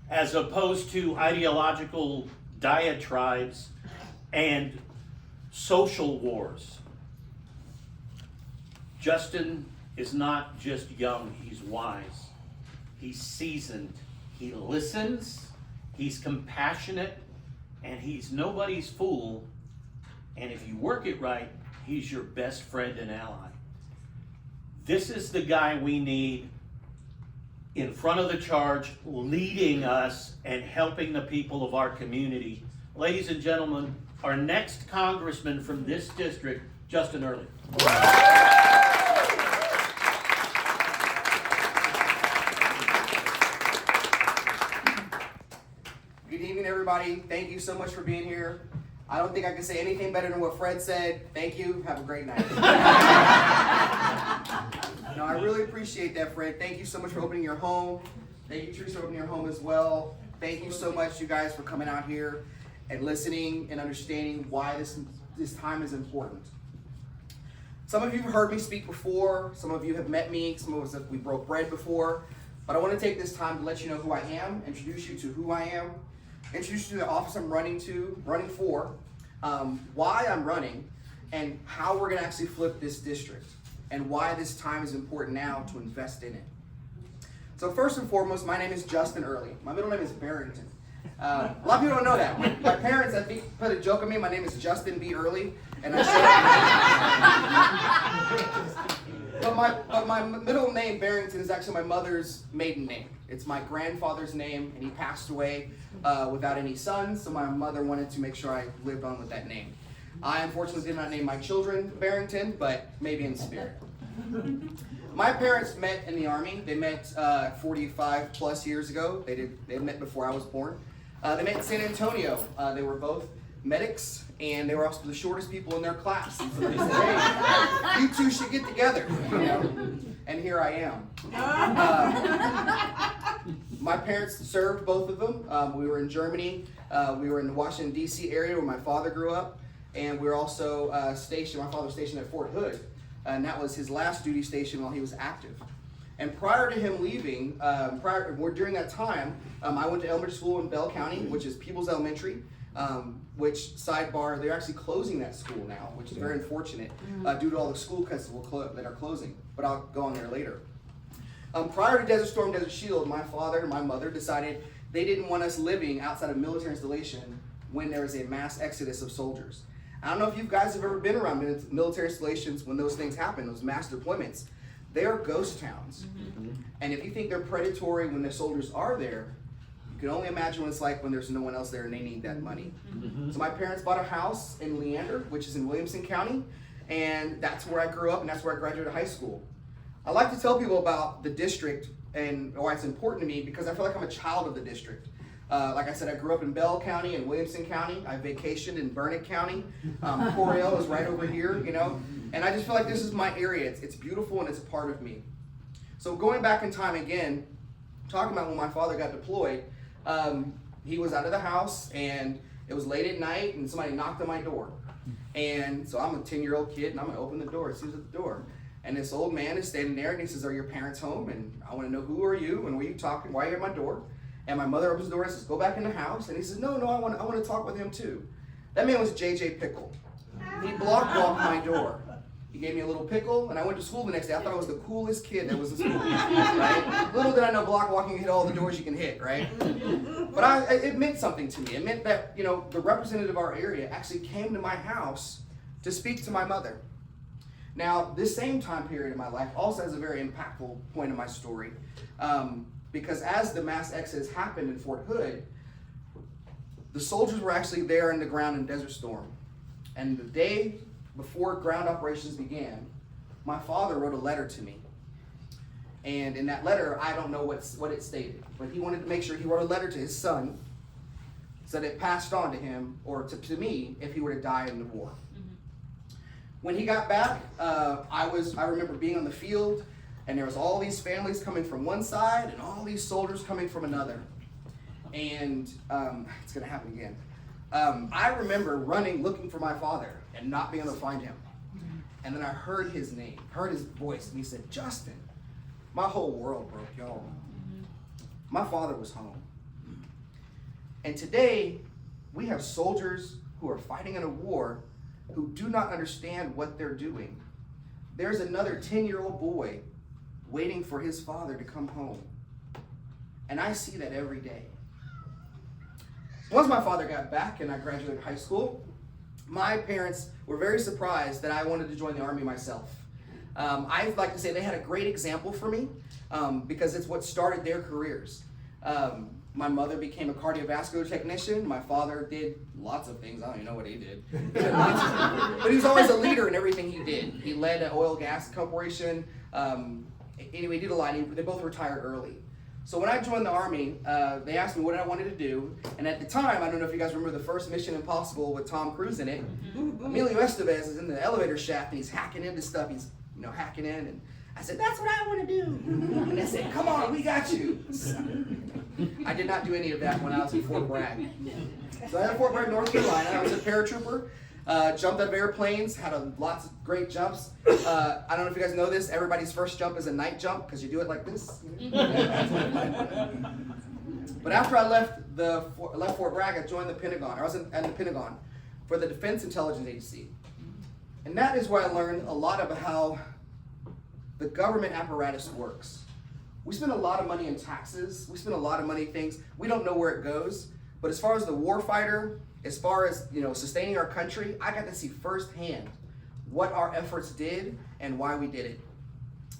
as opposed to ideological diatribes and social wars. Justin is not just young, he's wise. He's seasoned. He listens, he's compassionate, and he's nobody's fool. And if you work it right, he's your best friend and ally. This is the guy we need in front of the charge, leading us and helping the people of our community. Ladies and gentlemen, our next congressman from this district, Justin Early. Good evening, everybody. Thank you so much for being here. I don't think I can say anything better than what Fred said. Thank you. Have a great night. No, I really appreciate that, Fred. Thank you so much for opening your home. Thank you, Teresa, for opening your home as well. Thank you so much, you guys, for coming out here and listening and understanding why this time is important. Some of you have heard me speak before. Some of you have met me. Some of us we broke bread before. But I want to take this time to let you know who I am, introduce you to who I am, introduce you to the office I'm running for, why I'm running, and how we're going to actually flip this district, and why this time is important now to invest in it. So first and foremost, my name is Justin Early. My middle name is Barrington. A lot of people don't know that. My parents, I think, put a joke on me. My name is Justin B. Early, and I said, but my middle name, Barrington, is actually my mother's maiden name. It's my grandfather's name, and he passed away without any sons, so my mother wanted to make sure I lived on with that name. I unfortunately did not name my children Barrington, but maybe in spirit. My parents met in the Army. They met 45 plus years ago. They met before I was born. They met in San Antonio. They were both medics, and they were also the shortest people in their class. And so they said, hey, you two should get together. You know? And here I am. My parents served, both of them. We were in Germany. We were in the Washington, D.C. area where my father grew up. And we were also stationed, my father was stationed at Fort Hood. And that was his last duty station while he was active. And prior to him leaving, during that time, I went to elementary school in Bell County, which is People's Elementary, which, sidebar, they're actually closing that school now, which is very unfortunate due to all the school cuts that are closing. But I'll go on there later. Prior to Desert Storm, Desert Shield, my father and my mother decided they didn't want us living outside of military installation when there was a mass exodus of soldiers. I don't know if you guys have ever been around military installations when those things happen, those mass deployments. They are ghost towns. Mm-hmm. And if you think they're predatory when the soldiers are there, you can only imagine what it's like when there's no one else there and they need that money. Mm-hmm. So my parents bought a house in Leander, which is in Williamson County, and that's where I grew up and that's where I graduated high school. I like to tell people about the district and why it's important to me because I feel like I'm a child of the district. Like I said, I grew up in Bell County and Williamson County. I vacationed in Burnett County. Coryell is right over here, you know. And I just feel like this is my area. It's beautiful and it's a part of me. So going back in time again, talking about when my father got deployed, he was out of the house and it was late at night and somebody knocked on my door. And so I'm a 10-year-old kid and I'm gonna open the door as soon as at the door. And this old man is standing there and he says, "Are your parents home? And I wanna know who are you and were you talking, why are you at my door?" And my mother opens the door and says, "Go back in the house." And he says, no, I want to talk with him too. That man was J.J. Pickle. He block walked my door. He gave me a little pickle, and I went to school the next day. I thought I was the coolest kid that was in school, right? Little did I know block walking hit all the doors you can hit, right? But it meant something to me. It meant that, you know, the representative of our area actually came to my house to speak to my mother. Now, this same time period in my life also has a very impactful point in my story. Because as the mass exodus happened in Fort Hood, the soldiers were actually there in the ground in Desert Storm. And the day before ground operations began, my father wrote a letter to me. And in that letter, I don't know what it stated, but he wanted to make sure he wrote a letter to his son so that it passed on to him or to me if he were to die in the war. Mm-hmm. When he got back, I remember being on the field. And there was all these families coming from one side and all these soldiers coming from another. And it's gonna happen again. I remember running, looking for my father and not being able to find him. And then I heard his name, heard his voice, and he said, "Justin." My whole world broke, y'all. My father was home. And today, we have soldiers who are fighting in a war who do not understand what they're doing. There's another 10-year-old boy waiting for his father to come home. And I see that every day. Once my father got back and I graduated high school, my parents were very surprised that I wanted to join the Army myself. I like to say they had a great example for me because it's what started their careers. My mother became a cardiovascular technician. My father did lots of things. I don't even know what he did. But he was always a leader in everything he did. He led an oil gas corporation. Anyway, he did a lot. They both retired early. So when I joined the Army, they asked me what I wanted to do. And at the time, I don't know if you guys remember the first Mission Impossible with Tom Cruise in it. Emilio Estevez is in the elevator shaft and he's hacking into stuff. He's hacking in. And I said, that's what I want to do. And they said, come on, we got you. I did not do any of that when I was in Fort Bragg. So I was at Fort Bragg, North Carolina. I was a paratrooper. Jumped out of airplanes, had lots of great jumps. I don't know if you guys know this, everybody's first jump is a night jump because you do it like this. But after I left Fort Bragg, I joined the Pentagon. I was at the Pentagon for the Defense Intelligence Agency. And that is where I learned a lot about how the government apparatus works. We spend a lot of money in taxes. We spend a lot of money in things. We don't know where it goes. But as far as the warfighter, as far as sustaining our country, I got to see firsthand what our efforts did and why we did it.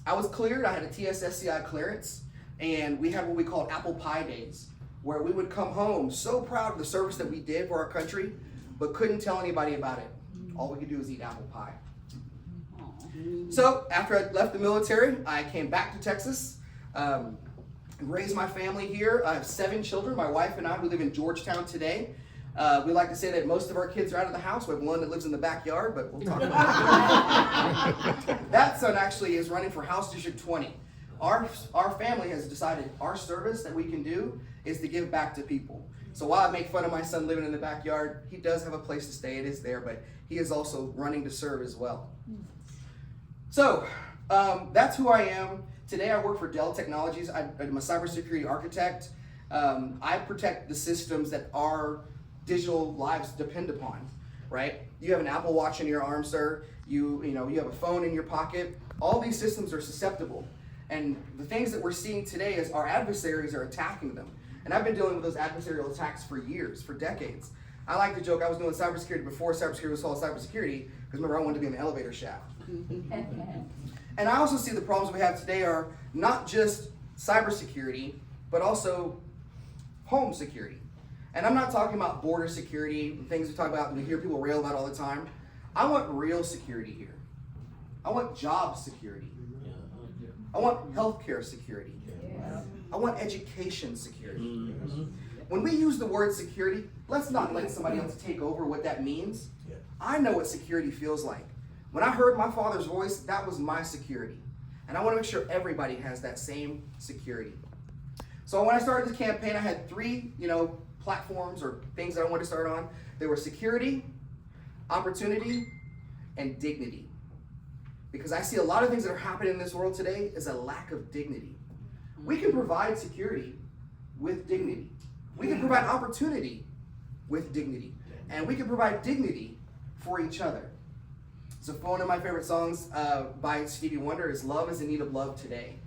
I was cleared. I had a TSSCI clearance, and we had what we called apple pie days, where we would come home so proud of the service that we did for our country, but couldn't tell anybody about it. All we could do was eat apple pie. So after I left the military, I came back to Texas, raised my family here. I have 7 children, my wife and I. We live in Georgetown today. We like to say that most of our kids are out of the house. We have one that lives in the backyard, but we'll talk about that. That son actually is running for House District 20. Our family has decided our service that we can do is to give back to people. So while I make fun of my son living in the backyard, he does have a place to stay. It is there, but he is also running to serve as well. So that's who I am. Today I work for Dell Technologies. I'm a cybersecurity architect. I protect the systems that our digital lives depend upon, right? You have an Apple Watch in your arm, sir. You have a phone in your pocket. All these systems are susceptible. And the things that we're seeing today is our adversaries are attacking them. And I've been dealing with those adversarial attacks for years, for decades. I like to joke, I was doing cybersecurity before cybersecurity was called cybersecurity, because remember, I wanted to be in the elevator shaft. And I also see the problems we have today are not just cybersecurity, but also home security. And I'm not talking about border security, things we talk about and we hear people rail about all the time. I want real security here. I want job security. I want healthcare security. I want education security. When we use the word security, let's not let somebody else take over what that means. I know what security feels like. When I heard my father's voice, that was my security. And I want to make sure everybody has that same security. So when I started this campaign, I had 3, platforms or things that I wanted to start on. They were security, opportunity, and dignity. Because I see a lot of things that are happening in this world today is a lack of dignity. We can provide security with dignity. We can provide opportunity with dignity. And we can provide dignity for each other. So one of my favorite songs by Stevie Wonder is Love is in Need of Love Today.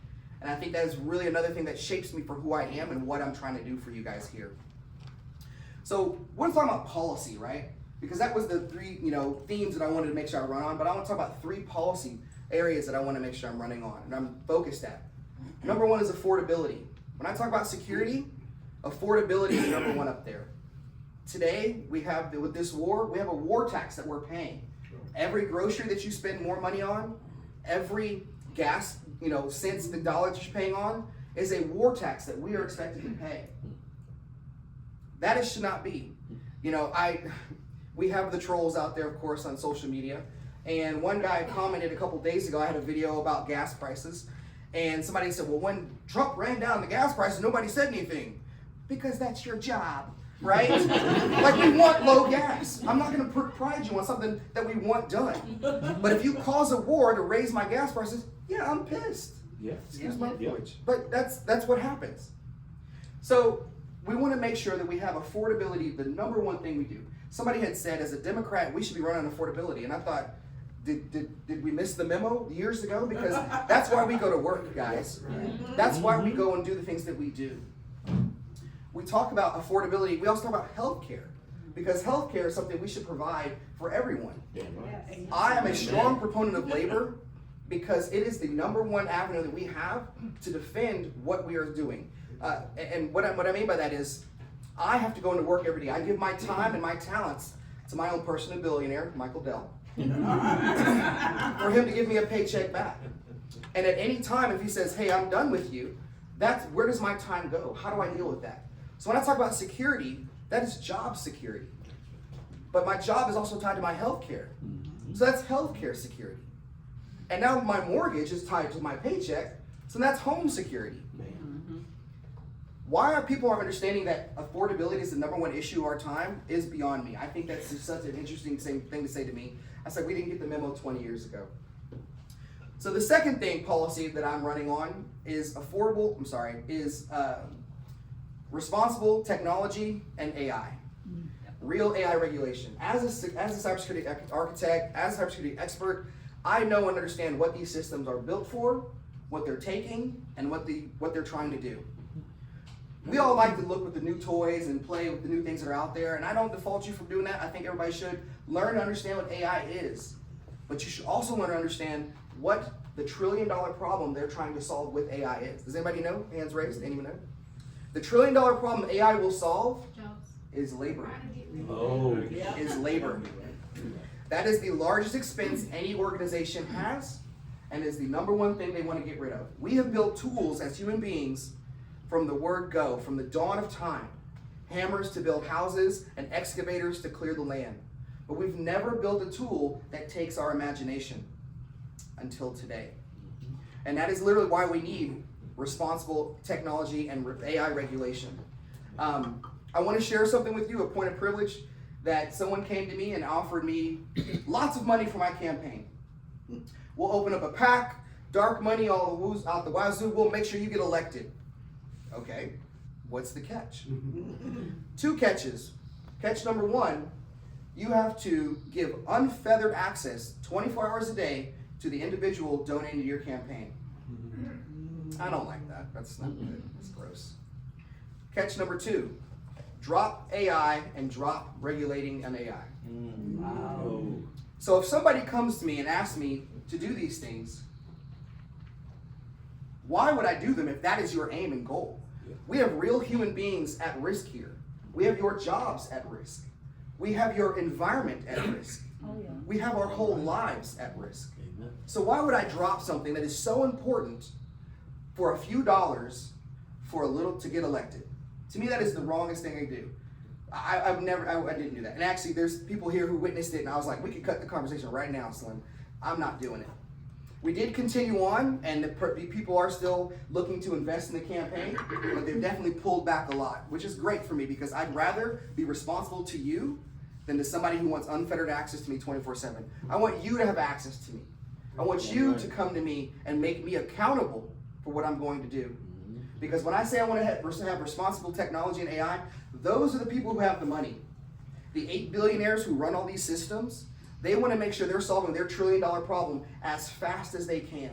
And I think that is really another thing that shapes me for who I am and what I'm trying to do for you guys here. So we're talking about policy, right? Because that was the 3, themes that I wanted to make sure I run on, but I want to talk about 3 policy areas that I want to make sure I'm running on and I'm focused at. Number 1 is affordability. When I talk about security, affordability is number 1 up there. Today, with this war, we have a war tax that we're paying. Every grocery that you spend more money on, every gas, cents, the dollars you're paying on, is a war tax that we are expected to pay. That it should not be. We have the trolls out there, of course, on social media. And one guy commented a couple days ago, I had a video about gas prices. And somebody said, well, when Trump ran down the gas prices, nobody said anything. Because that's your job, right? Like, we want low gas. I'm not going to pride you on something that we want done. But if you cause a war to raise my gas prices, yeah, I'm pissed. Yeah. Excuse my language. But that's what happens. So we want to make sure that we have affordability, the number one thing we do. Somebody had said, as a Democrat, we should be running on affordability. And I thought, did we miss the memo years ago? Because that's why we go to work, guys. That's why we go and do the things that we do. We talk about affordability. We also talk about healthcare, because healthcare is something we should provide for everyone. I am a strong proponent of labor because it is the number one avenue that we have to defend what we are doing. And what I mean by that is, I have to go into work every day. I give my time and my talents to my own personal billionaire, Michael Dell, for him to give me a paycheck back. And at any time, if he says, hey, I'm done with you, where does my time go? How do I deal with that? So when I talk about security, that is job security. But my job is also tied to my health care. So that's healthcare security. And now my mortgage is tied to my paycheck, so that's home security. Why people are understanding that affordability is the number one issue of our time is beyond me. I think that's just such an interesting thing to say to me. I said, we didn't get the memo 20 years ago. So the second policy that I'm running on is responsible technology and AI. Real AI regulation. As a cybersecurity architect, as a cybersecurity expert, I know and understand what these systems are built for, what they're taking, and what they're trying to do. We all like to look with the new toys and play with the new things that are out there, and I don't default you from doing that. I think everybody should learn to understand what AI is. But you should also learn to understand what the trillion-dollar problem they're trying to solve with AI is. Does anybody know? Hands raised. Anyone know? The trillion-dollar problem AI will solve is labor. Is labor. That is the largest expense any organization has, and is the number one thing they want to get rid of. We have built tools as human beings from the word go, from the dawn of time. Hammers to build houses and excavators to clear the land. But we've never built a tool that takes our imagination until today. And that is literally why we need responsible technology and AI regulation. I want to share something with you, a point of privilege, that someone came to me and offered me lots of money for my campaign. We'll open up a PAC, dark money all out the wazoo, we'll make sure you get elected. Okay, what's the catch? 2 catches. Catch number 1, you have to give unfettered access 24 hours a day to the individual donating to your campaign. I don't like that. That's not good. That's gross. Catch number 2, drop AI and drop regulating an AI. Wow. So if somebody comes to me and asks me to do these things, why would I do them if that is your aim and goal? We have real human beings at risk here. We have your jobs at risk. We have your environment at risk. We have our whole lives at risk. So why would I drop something that is so important for a few dollars for a little to get elected? To me, that is the wrongest thing I do. I didn't do that. And actually, there's people here who witnessed it, and I was like, we could cut the conversation right now, Slim. I'm not doing it. We did continue on, and the people are still looking to invest in the campaign, but they've definitely pulled back a lot, which is great for me because I'd rather be responsible to you than to somebody who wants unfettered access to me 24/7. I want you to have access to me. I want you to come to me and make me accountable for what I'm going to do. Because when I say I want to have responsible technology and AI, those are the people who have the money. The 8 billionaires who run all these systems, they want to make sure they're solving their trillion-dollar problem as fast as they can.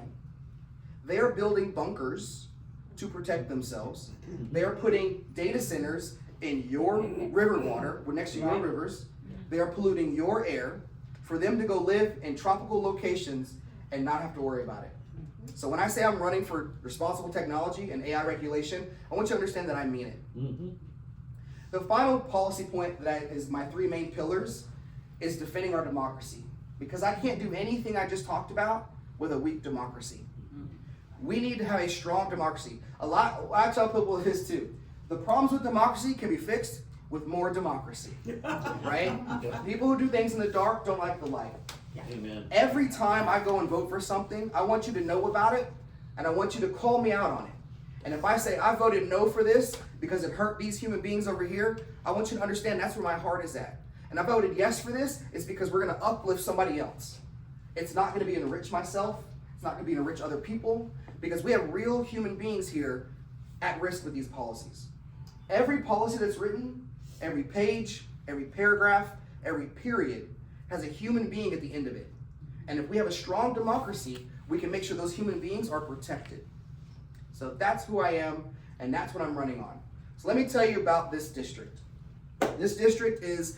They are building bunkers to protect themselves. They are putting data centers in your river water, next to your rivers. They are polluting your air for them to go live in tropical locations and not have to worry about it. So when I say I'm running for responsible technology and AI regulation, I want you to understand that I mean it. The final policy point that is my 3 main pillars is defending our democracy. Because I can't do anything I just talked about with a weak democracy. We need to have a strong democracy. I tell people this too. The problems with democracy can be fixed with more democracy. Right? People who do things in the dark don't like the light. Amen. Every time I go and vote for something, I want you to know about it, and I want you to call me out on it. And if I say I voted no for this because it hurt these human beings over here, I want you to understand that's where my heart is at. And I voted yes for this, it's because we're going to uplift somebody else. It's not going to be enrich myself. It's not going to be enrich other people, because we have real human beings here at risk with these policies. Every policy that's written, every page, every paragraph, every period has a human being at the end of it. And if we have a strong democracy, we can make sure those human beings are protected. So that's who I am, and that's what I'm running on. So let me tell you about this district. This district is,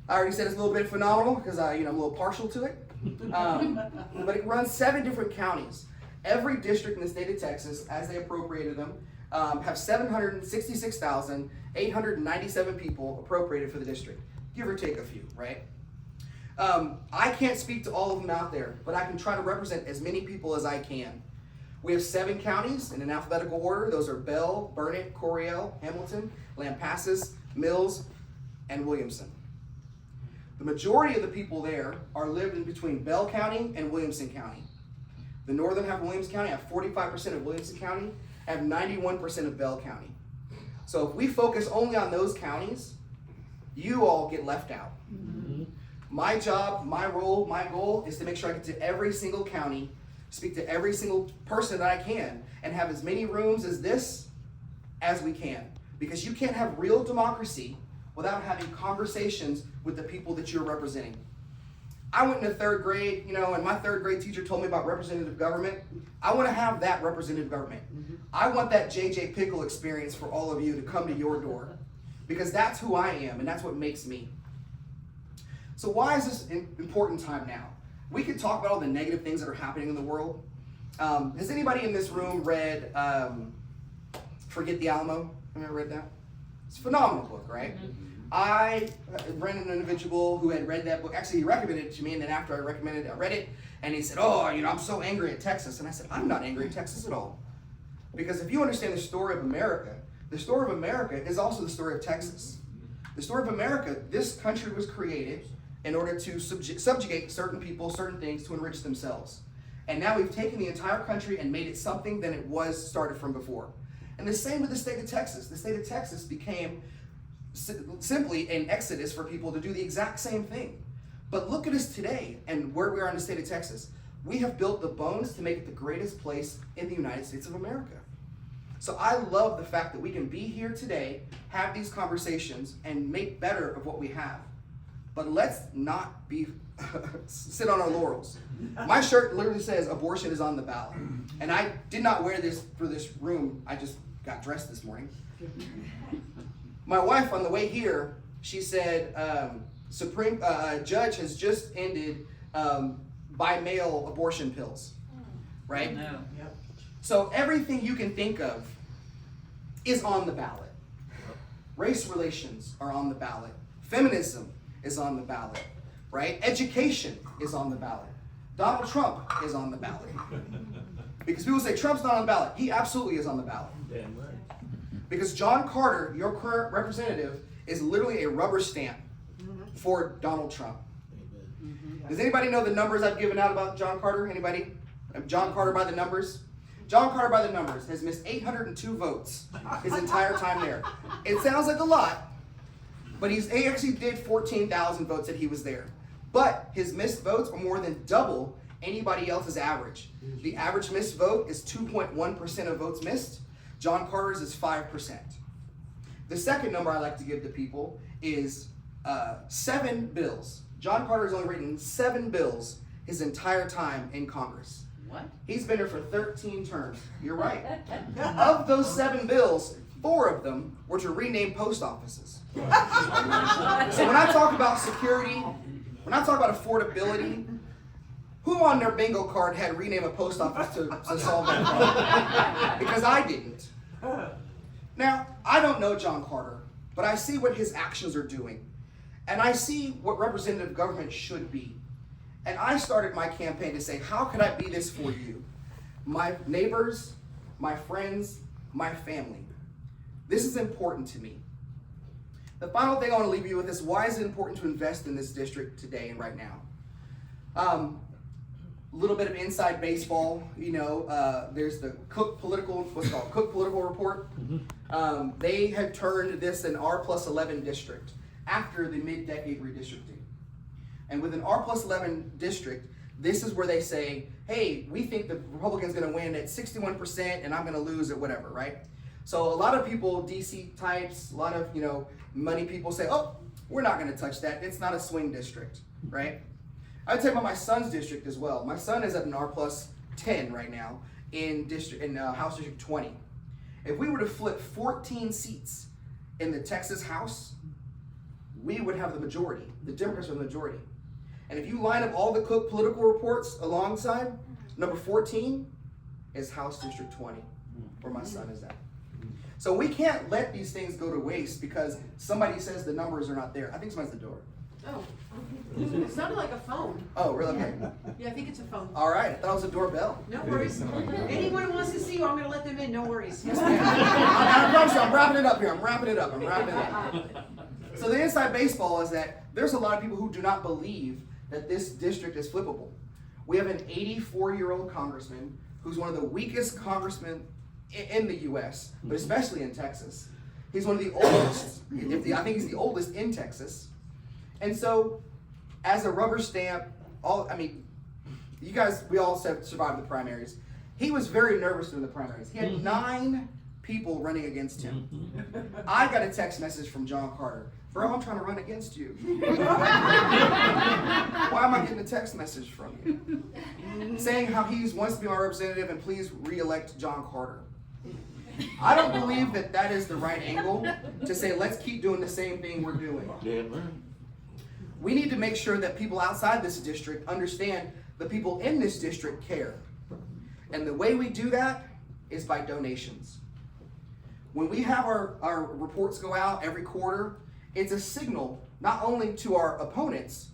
I already said it's a little bit phenomenal because I'm a little partial to it. But it runs 7 different counties. Every district in the state of Texas, as they appropriated them, have 766,897 people appropriated for the district, give or take a few, right? I can't speak to all of them out there, but I can try to represent as many people as I can. We have 7 counties in an alphabetical order. Those are Bell, Burnett, Coryell, Hamilton, Lampasas, Mills, and Williamson. The majority of the people there are lived in between Bell County and Williamson County. The northern half of Williamson County have 45% of Williamson County, have 91% of Bell County. So if we focus only on those counties, you all get left out. Mm-hmm. My job, my role, my goal is to make sure I get to every single county, speak to every single person that I can, and have as many rooms as this as we can. Because you can't have real democracy without having conversations with the people that you're representing. I went into 3rd grade, and my 3rd grade teacher told me about representative government. I want to have that representative government. Mm-hmm. I want that JJ Pickle experience for all of you to come to your door. Because that's who I am, and that's what makes me. So why is this an important time now? We could talk about all the negative things that are happening in the world. Has anybody in this room read Forget the Alamo? Have you ever read that? It's a phenomenal book, right? Mm-hmm. I ran into an individual who had read that book. Actually, he recommended it to me, and then after I recommended it, I read it, and he said, I'm so angry at Texas. And I said, I'm not angry at Texas at all. Because if you understand the story of America is also the story of Texas. The story of America, this country was created in order to subjugate certain people, certain things, to enrich themselves. And now we've taken the entire country and made it something than it was started from before. And the same with the state of Texas. The state of Texas became simply an exodus for people to do the exact same thing. But look at us today and where we are in the state of Texas. We have built the bones to make it the greatest place in the United States of America. So I love the fact that we can be here today, have these conversations, and make better of what we have. But let's not be sit on our laurels. My shirt literally says abortion is on the ballot. And I did not wear this for this room. I just got dressed this morning. My wife, on the way here, she said, Supreme judge has just ended by mail abortion pills, right? No. Yep. So everything you can think of is on the ballot. Race relations are on the ballot. Feminism is on the ballot, right? Education is on the ballot. Donald Trump is on the ballot. Because people say Trump's not on the ballot. He absolutely is on the ballot. Damn right. Because John Carter, your current representative, is literally a rubber stamp for Donald Trump. Amen. Does anybody know the numbers I've given out about John Carter? Anybody? John Carter by the numbers? John Carter by the numbers has missed 802 votes his entire time there. It sounds like a lot, but he actually did 14,000 votes that he was there. But his missed votes are more than double anybody else's average. The average missed vote is 2.1% of votes missed. John Carter's is 5%. The second number I like to give to people is 7 bills. John Carter has only written 7 bills his entire time in Congress. What? He's been here for 13 terms. You're right. Of those 7 bills, 4 of them were to rename post offices. So when I talk about security, when I talk about affordability, who on their bingo card had rename a post office to solve that problem? Because I didn't. Now, I don't know John Carter, but I see what his actions are doing. And I see what representative government should be. And I started my campaign to say, how can I be this for you? My neighbors, my friends, my family. This is important to me. The final thing I want to leave you with is, why is it important to invest in this district today and right now? A little bit of inside baseball, there's the Cook Political Report. They have turned this an R+11 district after the mid-decade redistricting. And with an R+11 district, this is where they say, hey, we think the Republican's going to win at 61% and I'm going to lose at whatever, right? So a lot of people, DC types, a lot of, money people say, oh, we're not gonna touch that. It's not a swing district, right? I would tell you about my son's district as well. My son is at an R+10 right now in House District 20. If we were to flip 14 seats in the Texas House, we would have the majority. The Democrats are the majority. And if you line up all the Cook political reports alongside, number 14 is House District 20, where my son is at. So we can't let these things go to waste because somebody says the numbers are not there. I think someone's at the door. Oh, it sounded like a phone. Oh, really? Okay. Yeah, I think it's a phone. All right, I thought it was a doorbell. No worries. Anyone who wants to see you, I'm going to let them in. No worries. Yes, I promise you, I'm wrapping it up here. I'm wrapping it up. So the inside baseball is that there's a lot of people who do not believe that this district is flippable. We have an 84-year-old congressman who's one of the weakest congressmen in the U.S., but especially in Texas. He's one of the oldest. I think he's the oldest in Texas. And so, as a rubber stamp, you guys, we all survived the primaries. He was very nervous during the primaries. He had 9 people running against him. I got a text message from John Carter. Bro, I'm trying to run against you. Why am I getting a text message from you? Saying how he wants to be my representative and please re-elect John Carter. I don't believe that is the right angle to say, let's keep doing the same thing we're doing. We need to make sure that people outside this district understand the people in this district care. And the way we do that is by donations. When we have our reports go out every quarter, it's a signal not only to our opponents,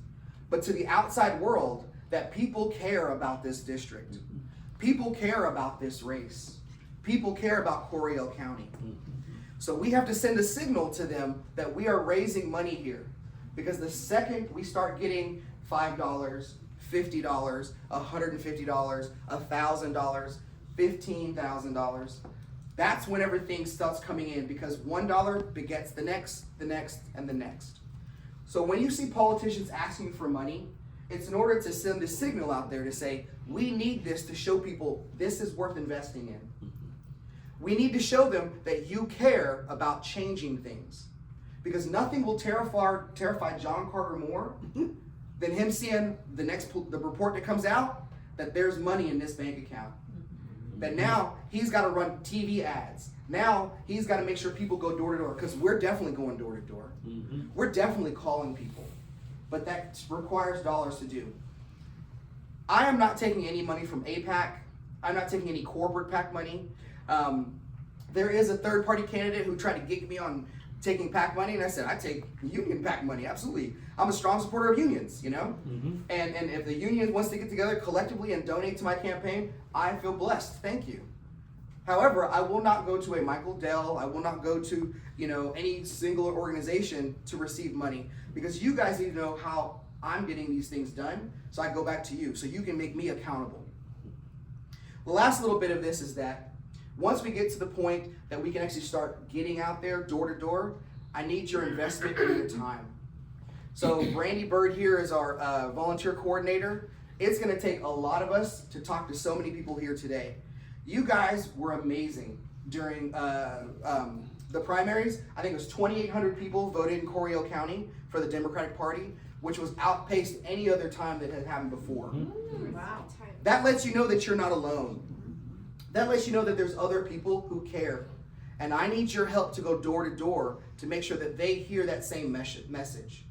but to the outside world that people care about this district. People care about this race. People care about Coryell County. So we have to send a signal to them that we are raising money here. Because the second we start getting $5, $50, $150, $1,000, $15,000, that's when everything starts coming in, because $1 begets the next, and the next. So when you see politicians asking for money, it's in order to send a signal out there to say, we need this to show people this is worth investing in. We need to show them that you care about changing things. Because nothing will terrify John Carter more than him seeing the report that comes out that there's money in this bank account. That now he's got to run TV ads. Now he's got to make sure people go door to door, because we're definitely going door to door. We're definitely calling people. But that requires dollars to do. I am not taking any money from APAC. I'm not taking any corporate PAC money. There is a third-party candidate who tried to gig me on taking PAC money, and I said, I take union PAC money, absolutely. I'm a strong supporter of unions, And if the union wants to get together collectively and donate to my campaign, I feel blessed, thank you. However, I will not go to a Michael Dell, I will not go to, any single organization to receive money, because you guys need to know how I'm getting these things done, so I go back to you, so you can make me accountable. The last little bit of this is that once we get to the point that we can actually start getting out there door to door, I need your investment and your time. So Brandy Bird here is our volunteer coordinator. It's gonna take a lot of us to talk to so many people here today. You guys were amazing during the primaries. I think it was 2,800 people voted in Coryell County for the Democratic Party, which was outpaced any other time that had happened before. Wow. That lets you know that you're not alone. That lets you know that there's other people who care. And I need your help to go door to door to make sure that they hear that same message.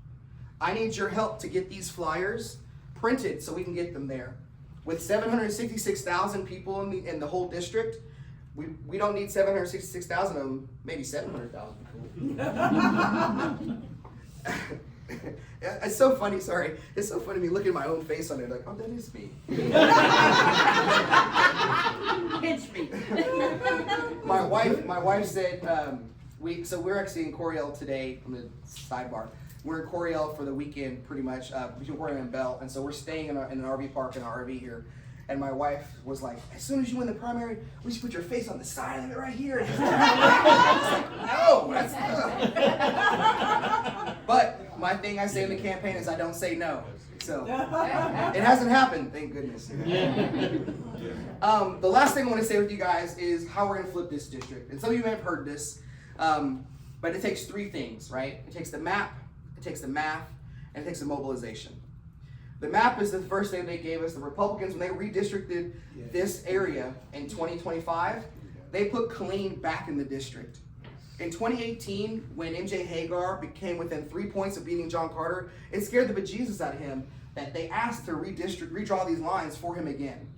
I need your help to get these flyers printed so we can get them there. With 766,000 people in the whole district, we don't need 766,000 of them, maybe 700,000 people. It's so funny, sorry. It's so funny me looking at my own face on it, like, oh, that is me. Pinch me. My wife said, we're actually in Coryell today, from the sidebar. We're in Coryell for the weekend, pretty much, between Coryell and Bell, and so we're staying in an RV park in our RV here. And my wife was like, as soon as you win the primary, we should put your face on the side of it right here. I was like, no, that's But my thing I say in the campaign is I don't say no. so it hasn't happened, thank goodness. The last thing I want to say with you guys is how we're going to flip this district. And some of you may have heard this, but it takes three things, right? It takes the map, it takes the math, and it takes the mobilization. The map is the first thing they gave us. The Republicans, when they redistricted this area in 2025, they put Killeen back in the district. In 2018, when MJ Hagar became within 3 points of beating John Carter, it scared the bejesus out of him that they asked to redraw these lines for him again.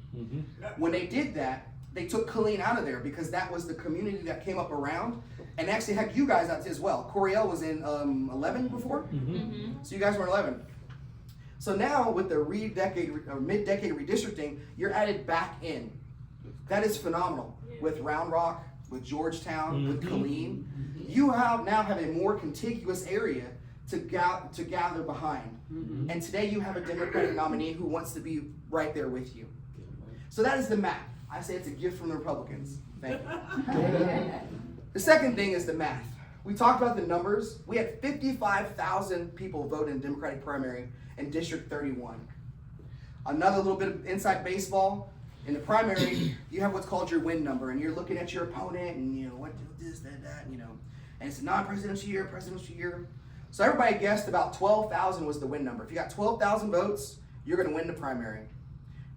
When they did that, they took Killeen out of there because that was the community that came up around, and actually had you guys out as well. Coriel was in 11 before, so you guys were in 11. So now with the mid-decade redistricting, you're added back in. That is phenomenal. With Round Rock, with Georgetown, with Killeen, you now have a more contiguous area to gather behind. And today you have a Democratic nominee who wants to be right there with you. So that is the map. I say it's a gift from the Republicans. Thank you. The second thing is the math. We talked about the numbers. We had 55,000 people vote in the Democratic primary in District 31. Another little bit of inside baseball. In the primary, you have what's called your win number, and you're looking at your opponent, and what this, that, and it's a non-presidential year, presidential year. So everybody guessed about 12,000 was the win number. If you got 12,000 votes, you're going to win the primary.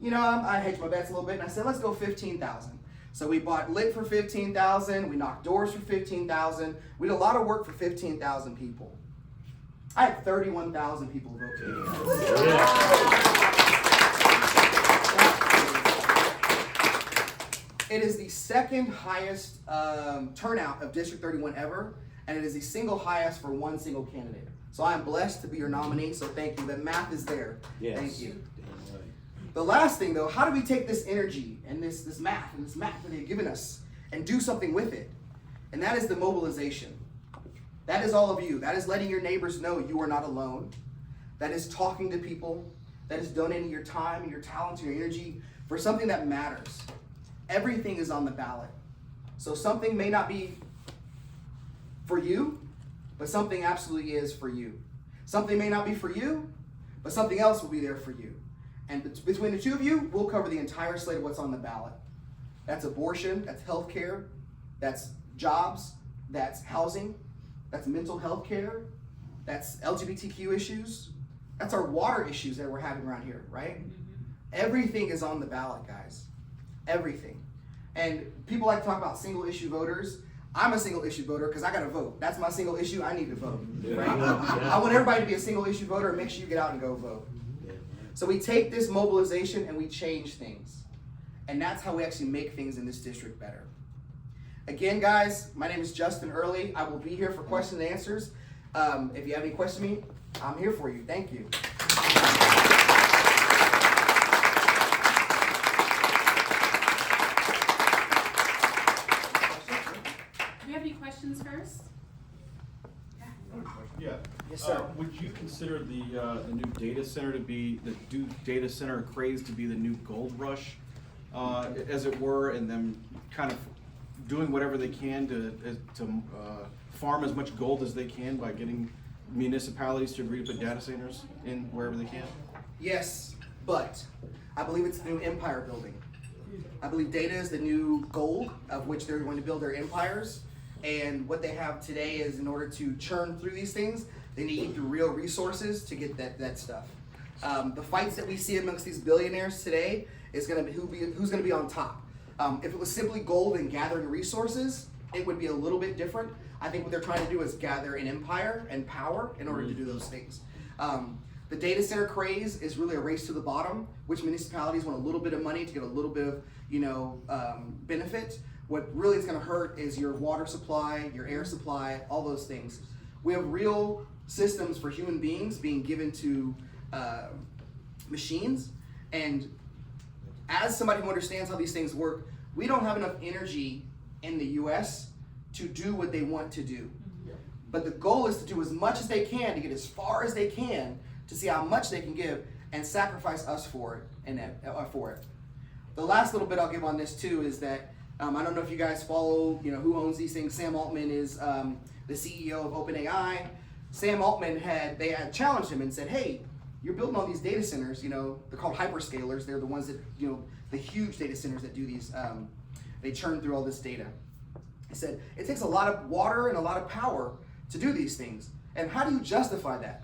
I hedged my bets a little bit, and I said, let's go 15,000. So we bought lit for 15,000. We knocked doors for 15,000. We did a lot of work for 15,000 people. I had 31,000 people vote today. It is the second highest turnout of District 31 ever, and it is the single highest for one single candidate. So I am blessed to be your nominee, so thank you. The math is there. Yes. Thank you. The last thing, though, how do we take this energy and this math that they've given us and do something with it? And that is the mobilization. That is all of you. That is letting your neighbors know you are not alone. That is talking to people. That is donating your time, your talents, your energy for something that matters. Everything is on the ballot. So something may not be for you, but something absolutely is for you. Something may not be for you, but something else will be there for you. And between the two of you, we'll cover the entire slate of what's on the ballot. That's abortion, that's healthcare, that's jobs, that's housing, that's mental health care, that's LGBTQ issues, that's our water issues that we're having around here, right? Everything is on the ballot, guys. Everything. And people like to talk about single issue voters. I'm a single issue voter because I got to vote. That's my single issue. I need to vote. Right? I want everybody to be a single issue voter and make sure you get out and go vote. So we take this mobilization and we change things. And that's how we actually make things in this district better. Again, guys, my name is Justin Early. I will be here for questions and answers. If you have any questions for me, I'm here for you. Thank you. Do you have any questions first? Yeah. Yes, sir. Would you consider the new data center to be the data center craze to be the new gold rush, as it were, and them kind of doing whatever they can to farm as much gold as they can by getting municipalities to agree to put data centers in wherever they can? Yes, but I believe it's the new empire building. I believe data is the new gold of which they're going to build their empires. And what they have today is, in order to churn through these things, they need the real resources to get that stuff. The fights that we see amongst these billionaires today is going to be who's going to be on top. If it was simply gold and gathering resources, it would be a little bit different. I think what they're trying to do is gather an empire and power in order to do those things. The data center craze is really a race to the bottom, which municipalities want a little bit of money to get a little bit of benefit. What really is going to hurt is your water supply, your air supply, all those things. We have real systems for human beings being given to machines, and as somebody who understands how these things work, we don't have enough energy in the US to do what they want to do. But the goal is to do as much as they can, to get as far as they can, to see how much they can give and sacrifice us for it. The last little bit I'll give on this too is that I don't know if you guys follow, who owns these things. Sam Altman is the CEO of OpenAI. Sam Altman they had challenged him and said, hey, you're building all these data centers, they're called hyperscalers. They're the ones that, the huge data centers that do these, they churn through all this data. He said, it takes a lot of water and a lot of power to do these things. And how do you justify that?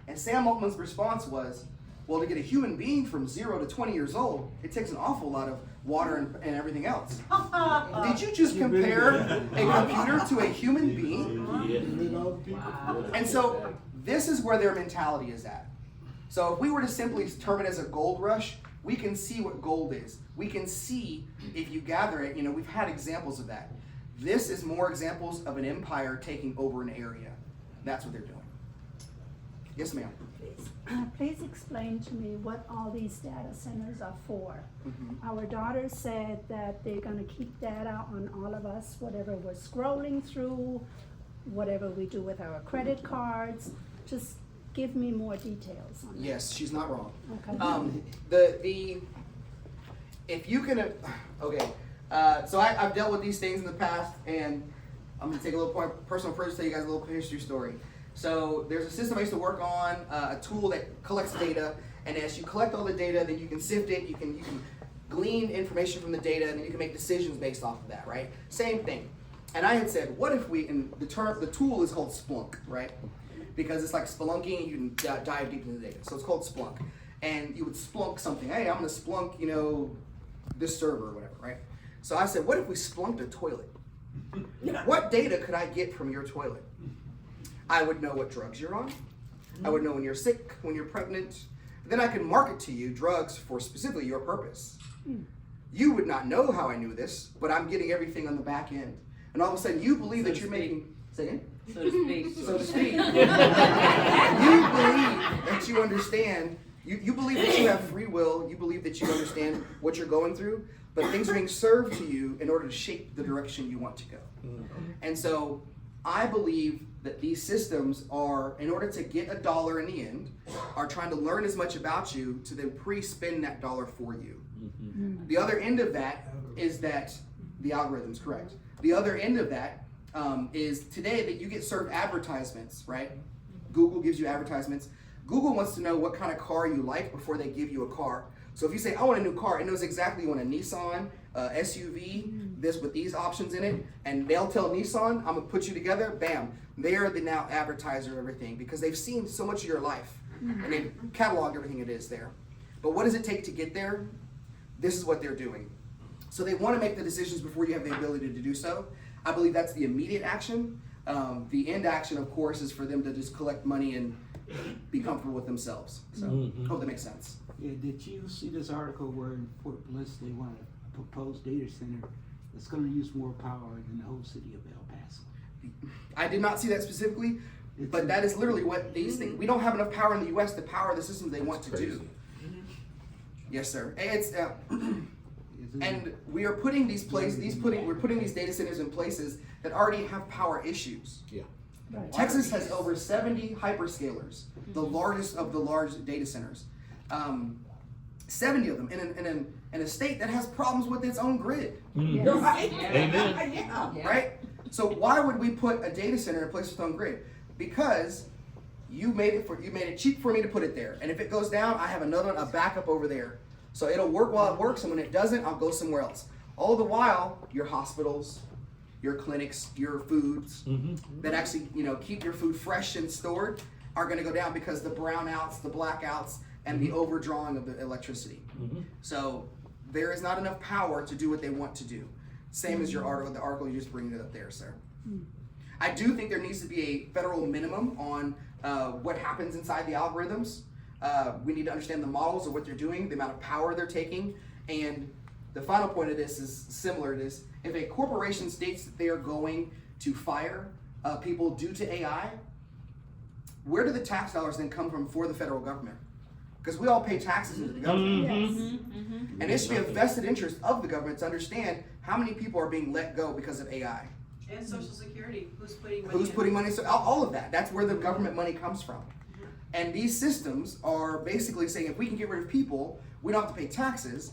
And Sam Altman's response was, well, to get a human being from 0 to 20 years old, it takes an awful lot of water and everything else. Did you just compare a computer to a human being? And so this is where their mentality is at. So if we were to simply term it as a gold rush, we can see what gold is. We can see, if you gather it, we've had examples of that. This is more examples of an empire taking over an area. That's what they're doing. Yes, ma'am. Please explain to me what all these data centers are for. Mm-hmm. Our daughter said that they're gonna keep data on all of us, whatever we're scrolling through, whatever we do with our credit cards. Just give me more details on that. Yes, she's not wrong. Okay. If you can, okay, so I've dealt with these things in the past, and I'm gonna take a little personal approach to tell you guys a little history story. So there's a system I used to work on, a tool that collects data, and as you collect all the data, then you can sift it, you can glean information from the data, and then you can make decisions based off of that, right? Same thing. And I had said, what if we, and the tool is called Splunk, right? Because it's like spelunking, and you can dive deep into the data. So it's called Splunk. And you would Splunk something, hey, I'm gonna Splunk, this server or whatever, right? So I said, what if we splunked a toilet? What data could I get from your toilet? I would know what drugs you're on. I would know when you're sick, when you're pregnant. Then I could market to you drugs for specifically your purpose. You would not know how I knew this, but I'm getting everything on the back end. And all of a sudden you believe that you're making, say again? So to speak. So to speak. You believe that you understand, you believe that you have free will, you believe that you understand what you're going through, but things are being served to you in order to shape the direction you want to go. And so I believe that these systems are, in order to get $1 in the end, are trying to learn as much about you to then pre-spend that dollar for you. The other end of that is that, the algorithm's correct. The other end of that is today that you get served advertisements, right? Google gives you advertisements. Google wants to know what kind of car you like before they give you a car. So if you say, I want a new car, it knows exactly you want a Nissan, SUV, this with these options in it, and they'll tell Nissan, I'm gonna put you together, bam. They're the now advertiser of everything because they've seen so much of your life and they've cataloged everything it is there. But what does it take to get there? This is what they're doing. So they wanna make the decisions before you have the ability to do so. I believe that's the immediate action. The end action, of course, is for them to just collect money and be comfortable with themselves. So, hope that makes sense. Yeah, did you see this article where in Fort Bliss they want a proposed data center that's going to use more power than the whole city of El Paso? I did not see that specifically, but that is literally what these things. We don't have enough power in the U.S. to power the systems they want to do. Yes, sir. It's and we are putting these we're putting these data centers in places that already have power issues. Yeah. Right. Texas has over 70 hyperscalers, the largest of the large data centers. 70 of them in a state that has problems with its own grid. Yes. Right? Amen. Yeah. Right? So why would we put a data center in a place with its own grid? Because you made it cheap for me to put it there. And if it goes down, I have a backup over there. So it'll work while it works, and when it doesn't, I'll go somewhere else. All the while, your hospitals, your clinics, your foods that actually, keep your food fresh and stored are going to go down because the brownouts, the blackouts, and the overdrawing of the electricity. So there is not enough power to do what they want to do. Same as your article, the article you just bring it up there, sir. I do think there needs to be a federal minimum on what happens inside the algorithms. We need to understand the models of what they're doing, the amount of power they're taking, and the final point of this is similar to this. If a corporation states that they are going to fire people due to AI, where do the tax dollars then come from for the federal government? Because we all pay taxes into the government. Yes. And it should be a vested interest of the government to understand how many people are being let go because of AI. And Social Security, who's putting money in? Who's putting money, so all of that. That's where the government money comes from. And these systems are basically saying if we can get rid of people, we don't have to pay taxes,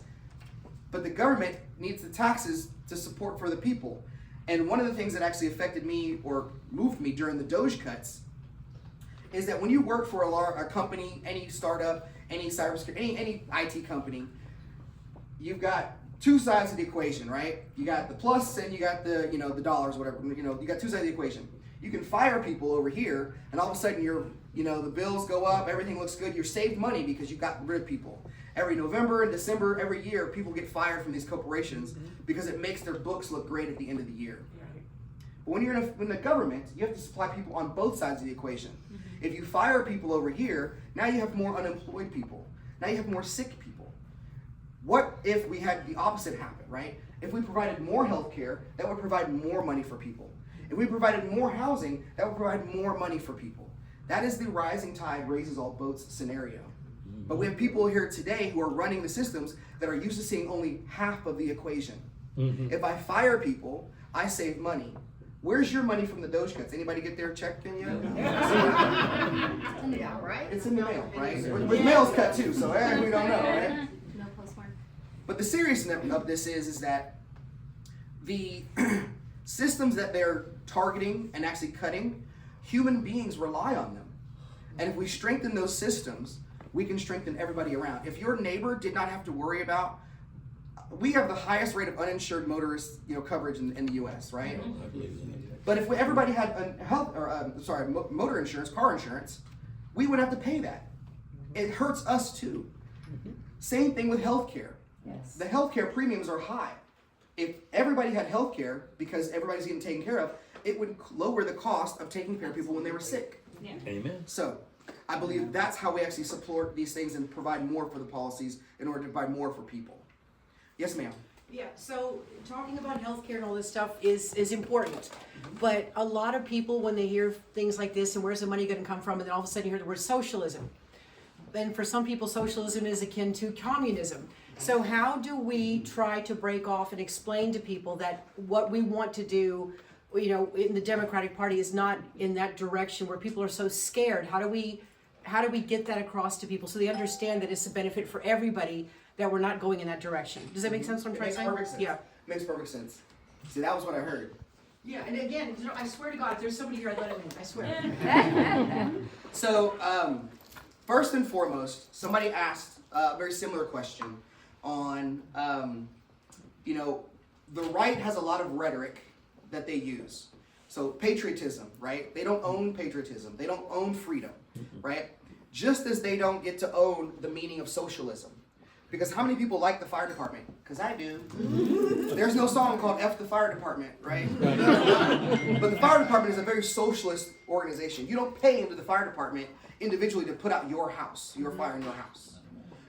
but the government needs the taxes to support for the people. And one of the things that actually affected me or moved me during the Doge cuts is that when you work for a company, any startup, any cybersecurity, any IT company, you've got two sides of the equation, right? You got the plus and you got the, the dollars, whatever. You got two sides of the equation. You can fire people over here, and all of a sudden the bills go up, everything looks good. You're saved money because you got rid of people. Every November and December, every year, people get fired from these corporations because it makes their books look great at the end of the year. But when you're in the government, you have to supply people on both sides of the equation. If you fire people over here, now you have more unemployed people. Now you have more sick people. What if we had the opposite happen, right? If we provided more health care, that would provide more money for people. If we provided more housing, that would provide more money for people. That is the rising tide raises all boats scenario. But we have people here today who are running the systems that are used to seeing only half of the equation. If I fire people, I save money. Where's your money from the Doge cuts? Anybody get their check in yet? Yeah, right? It's in the mail, right? But mail's cut too, so we don't know, right? No postmark. But the seriousness of this is that the systems that they're targeting and actually cutting, human beings rely on them. And if we strengthen those systems, we can strengthen everybody around. If your neighbor did not have to worry about, we have the highest rate of uninsured motorist coverage in the U.S., right? But if everybody had motor insurance, car insurance, we would have to pay that. It hurts us too. Same thing with healthcare. Yes. The healthcare premiums are high. If everybody had healthcare because everybody's getting taken care of, it would lower the cost of taking care of people when they were sick. Yeah. Amen. So I believe that's how we actually support these things and provide more for the policies in order to provide more for people. Yes, ma'am. Yeah, so talking about healthcare and all this stuff is important. But a lot of people, when they hear things like this and where's the money gonna come from, and then all of a sudden you hear the word socialism. And for some people, socialism is akin to communism. So how do we try to break off and explain to people that what we want to do, in the Democratic Party is not in that direction where people are so scared? How do we get that across to people so they understand that it's a benefit for everybody, that we're not going in that direction? Does that make sense what I'm trying to say? Makes perfect sense. Yeah. Makes perfect sense. See, that was what I heard. Yeah, and again, I swear to God, if there's somebody here, I'd let him in, I swear. So, first and foremost, somebody asked a very similar question on, the right has a lot of rhetoric that they use. So patriotism, right? They don't own patriotism. They don't own freedom, right? Just as they don't get to own the meaning of socialism. Because how many people like the fire department? Because I do. There's no song called F the Fire Department, right? But the fire department is a very socialist organization. You don't pay into the fire department individually to put out your house, your fire in your house,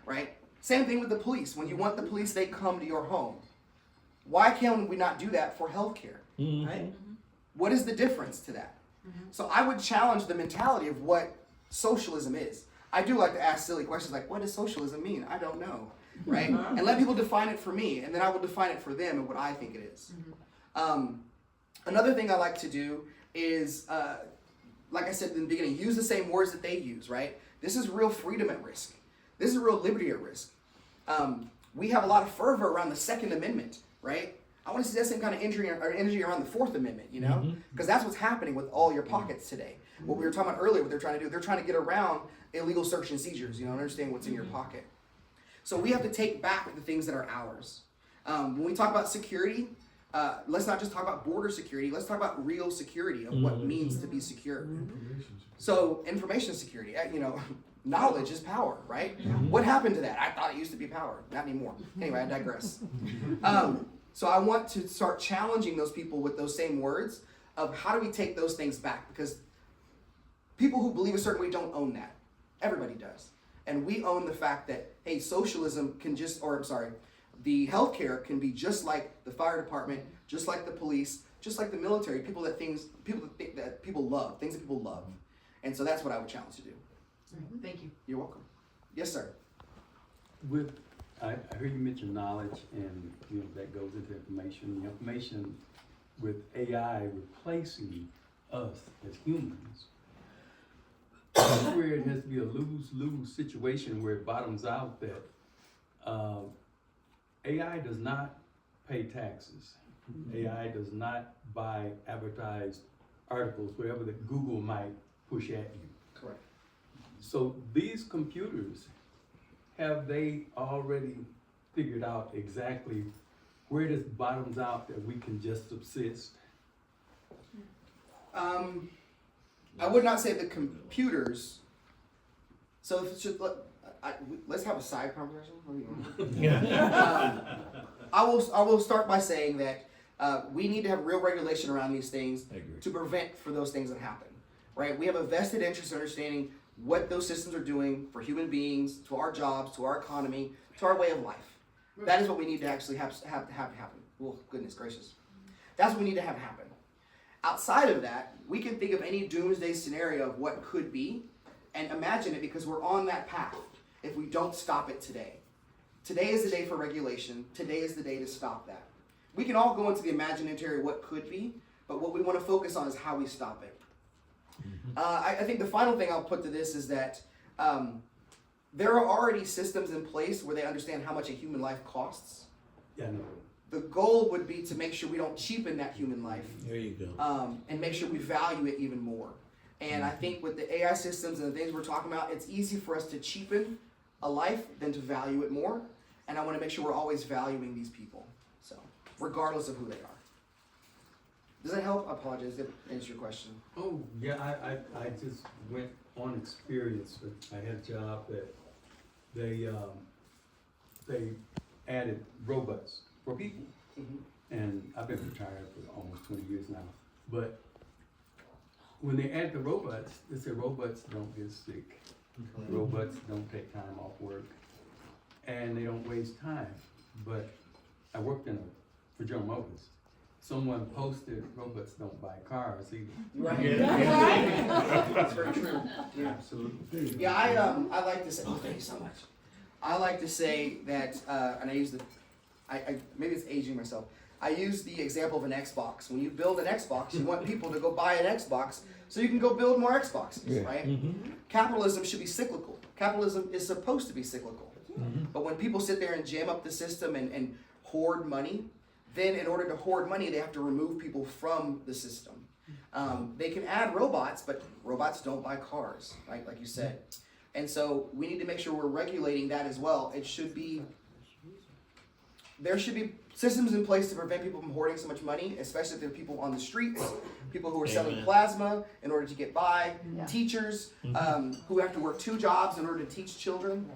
right? Same thing with the police. When you want the police, they come to your home. Why can we not do that for healthcare, right? What is the difference to that? So I would challenge the mentality of what socialism is. I do like to ask silly questions like, what does socialism mean? I don't know, right? And let people define it for me, and then I will define it for them and what I think it is. Another thing I like to do is, like I said in the beginning, use the same words that they use, right? This is real freedom at risk. This is real liberty at risk. We have a lot of fervor around the Second Amendment, right? I want to see that same kind of energy around the Fourth Amendment, because that's what's happening with all your pockets today. What we were talking about earlier, what they're trying to do, they're trying to get around illegal search and seizures, and understand what's in your pocket. So we have to take back the things that are ours. When we talk about security, let's not just talk about border security, let's talk about real security of what it means to be secure. So information security, knowledge is power, right? What happened to that? I thought it used to be power, not anymore. Anyway, I digress. So I want to start challenging those people with those same words of how do we take those things back? Because people who believe a certain way don't own that. Everybody does. And we own the fact that, hey, socialism can the healthcare can be just like the fire department, just like the police, just like the military, that people love, things that people love. And so that's what I would challenge to do. Thank you. You're welcome. Yes, sir. I heard you mention knowledge, and that goes into information. The information with AI replacing us as humans, that's where it has to be a lose-lose situation where it bottoms out that AI does not pay taxes. AI does not buy advertised articles, whatever that Google might push at you. Correct. So these computers, have they already figured out exactly where this bottoms out that we can just subsist? I would not say the computers. So let's have a side conversation. What do you want? I will start by saying that we need to have real regulation around these things to prevent for those things that happen. Right? We have a vested interest in understanding what those systems are doing for human beings, to our jobs, to our economy, to our way of life. That is what we need to actually have happen. Oh, goodness gracious. That's what we need to have happen. Outside of that, we can think of any doomsday scenario of what could be and imagine it, because we're on that path if we don't stop it today. Today is the day for regulation. Today is the day to stop that. We can all go into the imaginary what could be, but what we want to focus on is how we stop it. I think the final thing I'll put to this is that there are already systems in place where they understand how much a human life costs. Yeah, I know. The goal would be to make sure we don't cheapen that human life. There you go. And make sure we value it even more. And I think with the AI systems and the things we're talking about, it's easy for us to cheapen a life than to value it more. And I want to make sure we're always valuing these people. So, regardless of who they are. Does that help? I apologize. Did I answer your question? Oh, yeah, I just went on experience. I had a job that they added robots for people. And I've been retired for almost 20 years now. But when they add the robots, they say robots don't get sick. Robots don't take time off work. And they don't waste time. But I worked for General Motors. Someone posted robots don't buy cars either. Right. That's very true. Yeah. Absolutely. Yeah, I like to say, oh, thank you so much. I like to say that, and I use maybe it's aging myself. I use the example of an Xbox. When you build an Xbox, you want people to go buy an Xbox so you can go build more Xboxes, right? Capitalism should be cyclical. Capitalism is supposed to be cyclical. But when people sit there and jam up the system and hoard money, then in order to hoard money, they have to remove people from the system. They can add robots, but robots don't buy cars, right? Like you said. And so we need to make sure we're regulating that as well. There should be systems in place to prevent people from hoarding so much money, especially if there are people on the streets, people who are selling plasma in order to get by, teachers who have to work 2 jobs in order to teach children.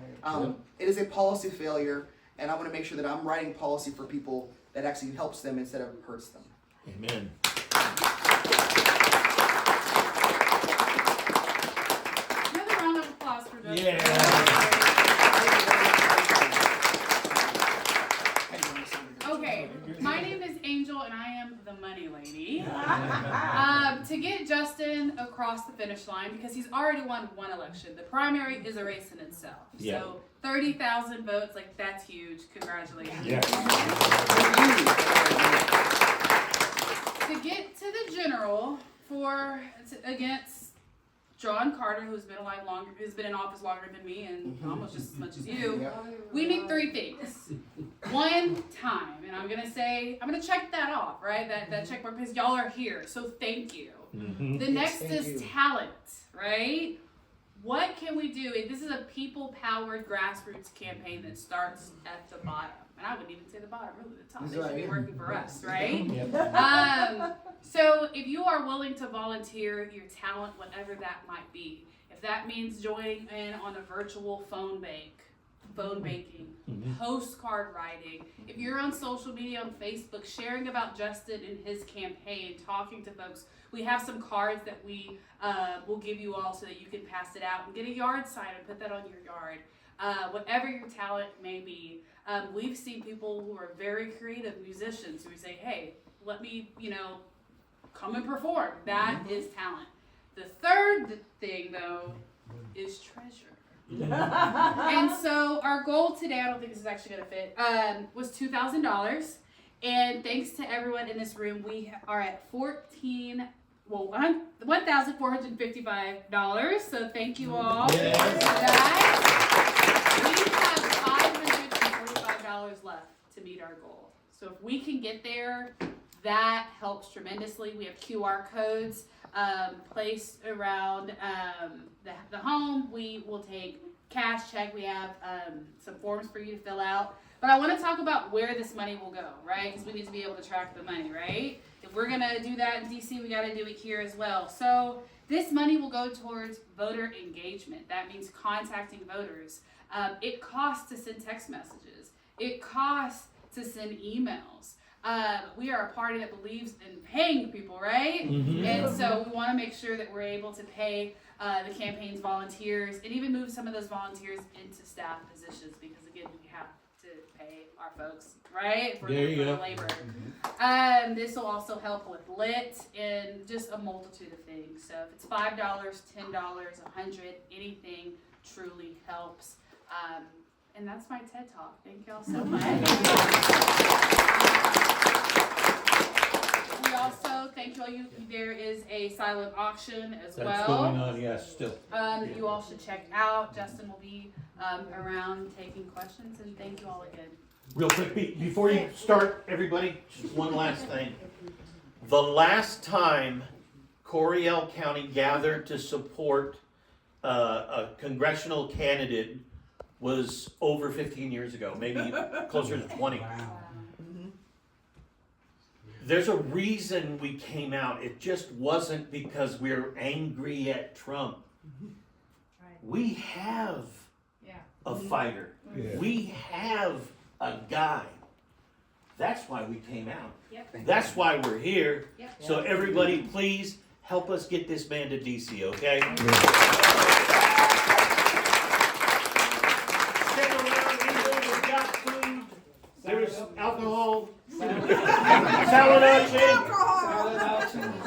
It is a policy failure, and I want to make sure that I'm writing policy for people that actually helps them instead of hurts them. Amen. Another round of applause for Justin. Yeah. Okay, my name is Angel and I am the money lady. To get Justin across the finish line, because he's already won 1 election. The primary is a race in itself. Yeah. So 30,000 votes, like that's huge. Congratulations. Yeah. To get to the general against John Carter, who's been in office longer than me and almost just as much as you, we need 3 things. 1, time, and I'm gonna check that off, right? That check mark, because y'all are here, so thank you. The next is talent, right? What can we do? This is a people-powered grassroots campaign that starts at the bottom. And I wouldn't even say the bottom, really the top. They should be working for us, right? So if you are willing to volunteer your talent, whatever that might be, if that means joining in on a virtual phone banking, postcard writing, if you're on social media on Facebook sharing about Justin and his campaign, talking to folks, we have some cards that we will give you all so that you can pass it out and get a yard sign and put that on your yard. Whatever your talent may be, we've seen people who are very creative musicians who say, hey, let me, come and perform. That is talent. The third thing, though, is treasure. And so our goal today, I don't think this is actually going to fit, was $2,000. And thanks to everyone in this room, we are at $1,455. So thank you all for that. We have $545 left to meet our goal. So if we can get there, that helps tremendously. We have QR codes placed around the home. We will take cash check. We have some forms for you to fill out. But I want to talk about where this money will go, right? Because we need to be able to track the money, right? If we're going to do that in DC, we got to do it here as well. So this money will go towards voter engagement. That means contacting voters. It costs to send text messages. It costs to send emails. We are a party that believes in paying people, right? Mm-hmm. And so we want to make sure that we're able to pay the campaign's volunteers and even move some of those volunteers into staff positions because, again, we have to pay our folks, right? For There you the go. labor. This will also help with lit and just a multitude of things. So if it's $5, $10, $100, anything truly helps. And that's my TED Talk. Thank y'all so much. We also, thank you, there is a silent auction as That's well. going on, yes, still. That you all should check out. Justin will be around taking questions, and thank you all again. Real quick, before you start, everybody, just one last thing. The last time Coryell County gathered to support a congressional candidate was over 15 years ago, maybe closer to 20. There's a reason we came out. It just wasn't because we're angry at Trump. We have a fighter. Yeah. We have a guy. That's why we came out. Yep. That's why we're here. Yep. So everybody, please help us get this man to DC, okay? Yeah.